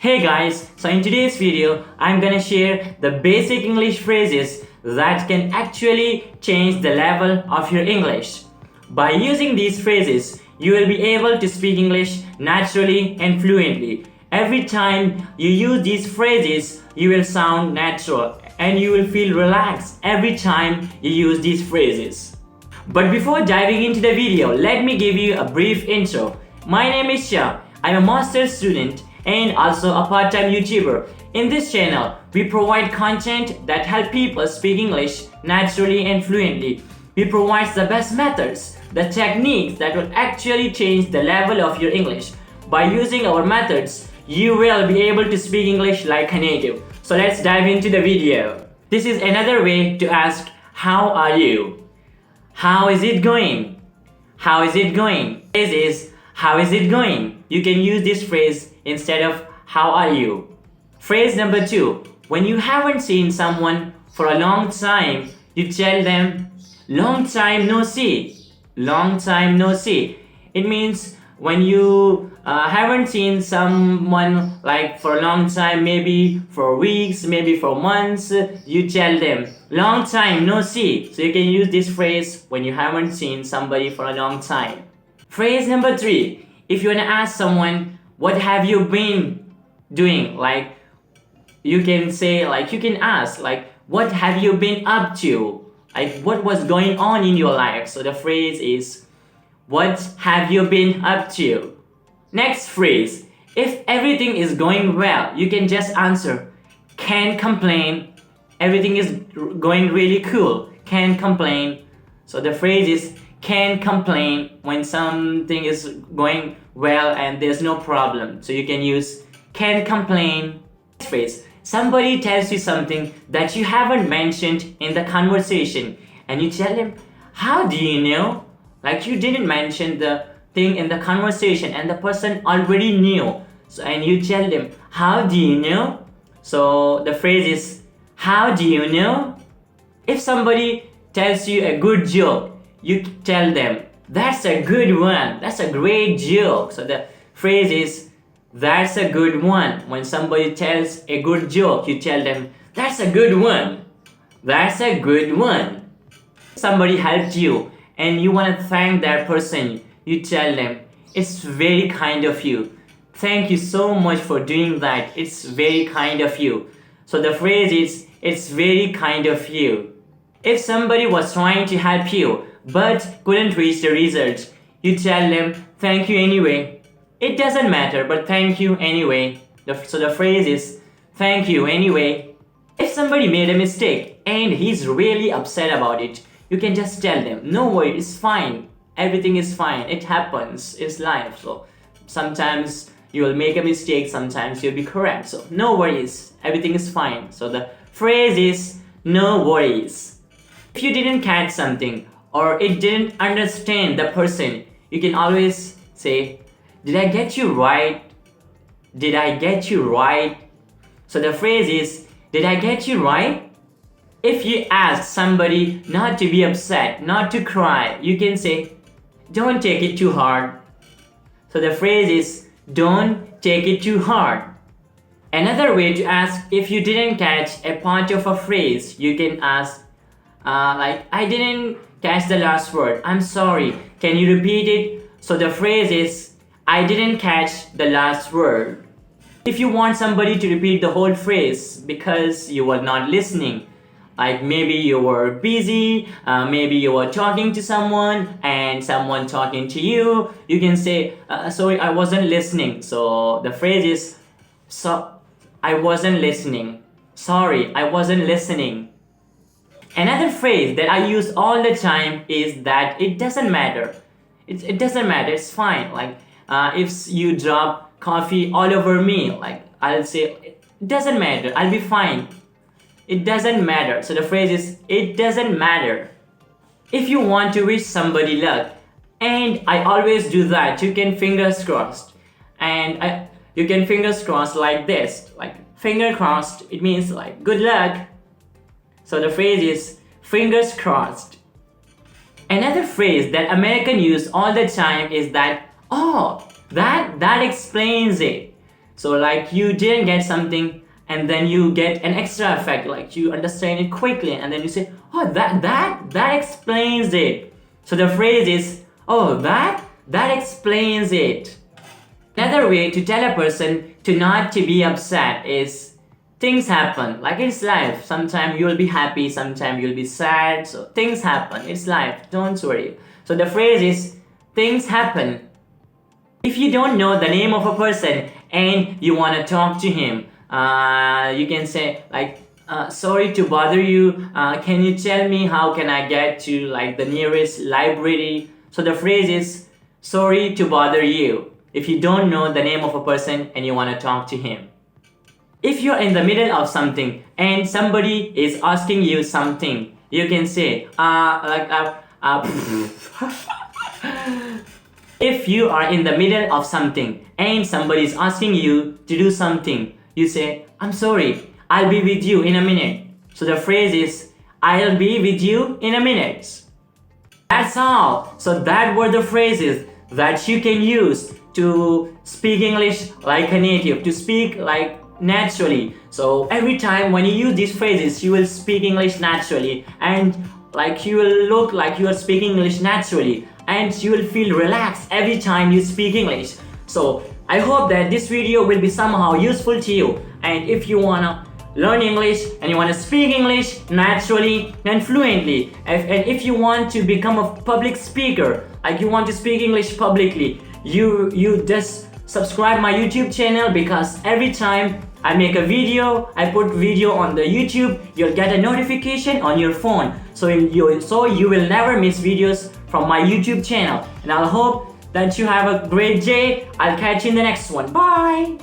Hey guys, so in today's video, I'm gonna share the basic English phrases that can actually change the level of your English. By using these phrases, you will be able to speak English naturally and fluently. Every time you use these phrases, you will sound natural and you will feel relaxed every time you use these phrases. But before diving into the video, let me give you a brief intro. My name is Shah. I'm a master's student and also a part-time YouTuber. In this channel, we provide content that help people speak English naturally and fluently. We provide the best methods, the techniques that will actually change the level of your English. By using our methods, you will be able to speak English like a native. So let's dive into the video. This is another way to ask, how are you? How is it going? How is it going? This is, how is it going? You can use this phrase instead of how are you. Phrase number 2. When you haven't seen someone for a long time, you tell them, long time no see. Long time no see. It means when you haven't seen someone like for a long time, maybe for weeks, maybe for months, you tell them, long time no see. So you can use this phrase when you haven't seen somebody for a long time. Phrase number 3. If you want to ask someone, what have you been doing? Like, you can say, like, you can ask, like, what have you been up to? Like, what was going on in your life? So the phrase is, what have you been up to? Next phrase, if everything is going well, you can just answer, can't complain. Everything is going really cool. Can't complain. So the phrase is, can't complain when something is going well and there's no problem. So you can use can't complain. Next phrase, somebody tells you something that you haven't mentioned in the conversation and you tell them, how do you know? Like, you didn't mention the thing in the conversation and the person already knew. So, and you tell them, how do you know? So the phrase is, how do you know? If somebody tells you a good joke, you tell them, that's a good one. That's a great joke. So the phrase is, that's a good one. When somebody tells a good joke, you tell them, that's a good one. That's a good one. Somebody helped you and you want to thank that person, you tell them, it's very kind of you. Thank you so much for doing that. It's very kind of you. So the phrase is, it's very kind of you. If somebody was trying to help you but couldn't reach the results, you tell them, thank you anyway. It doesn't matter, but thank you anyway. So the phrase is, thank you anyway. If somebody made a mistake and he's really upset about it, you can just tell them, no worry, it's fine. Everything is fine. It happens. It's life. So sometimes you will make a mistake, sometimes you'll be correct. So no worries. Everything is fine. So the phrase is, no worries. If you didn't catch something or it didn't understand the person, you can always say, did I get you right? Did I get you right? So the phrase is, did I get you right? If you ask somebody not to be upset, not to cry, you can say, don't take it too hard. So the phrase is, don't take it too hard. Another way to ask if you didn't catch a part of a phrase, you can ask, like, I didn't catch the last word. I'm sorry. Can you repeat it? So the phrase is, I didn't catch the last word. If you want somebody to repeat the whole phrase because you were not listening, like maybe you were busy, maybe you were talking to someone and someone talking to you, you can say, sorry, I wasn't listening. So the phrase is, so I wasn't listening. Sorry, I wasn't listening. Another phrase that I use all the time is that it doesn't matter. It doesn't matter, it's fine. Like if you drop coffee all over me, like I'll say, it doesn't matter, I'll be fine. It doesn't matter. So the phrase is, it doesn't matter. If you want to wish somebody luck, and I always do that, you can fingers crossed. And you can fingers crossed like this, like finger crossed, it means like good luck. So the phrase is, fingers crossed. Another phrase that Americans use all the time is that, oh, that explains it. So like you didn't get something and then you get an extra effect, like you understand it quickly and then you say, oh, that explains it. So the phrase is, oh, that explains it. Another way to tell a person to not to be upset is, things happen, like it's life. Sometimes you'll be happy, sometimes you'll be sad, so things happen, it's life, don't worry. So the phrase is, things happen. If you don't know the name of a person and you want to talk to him, you can say like, sorry to bother you, can you tell me how can I get to like the nearest library? So the phrase is, sorry to bother you, if you don't know the name of a person and you want to talk to him. If you're in the middle of something and somebody is asking you something, you can say, if you are in the middle of something and somebody is asking you to do something, you say, I'm sorry, I'll be with you in a minute. So the phrase is, I'll be with you in a minute. That's all. So that were the phrases that you can use to speak English like a native, to speak like naturally. So every time when you use these phrases, you will speak English naturally, and like you will look like you are speaking English naturally, and you will feel relaxed every time you speak English. So I hope that this video will be somehow useful to you, and if you wanna learn English and you want to speak English naturally and fluently, and if you want to become a public speaker, like you want to speak English publicly, you just subscribe my YouTube channel, because every time I make a video, I put video on the YouTube, you'll get a notification on your phone, so you will never miss videos from my YouTube channel. And I'll hope that you have a great day. I'll catch you in the next one. Bye.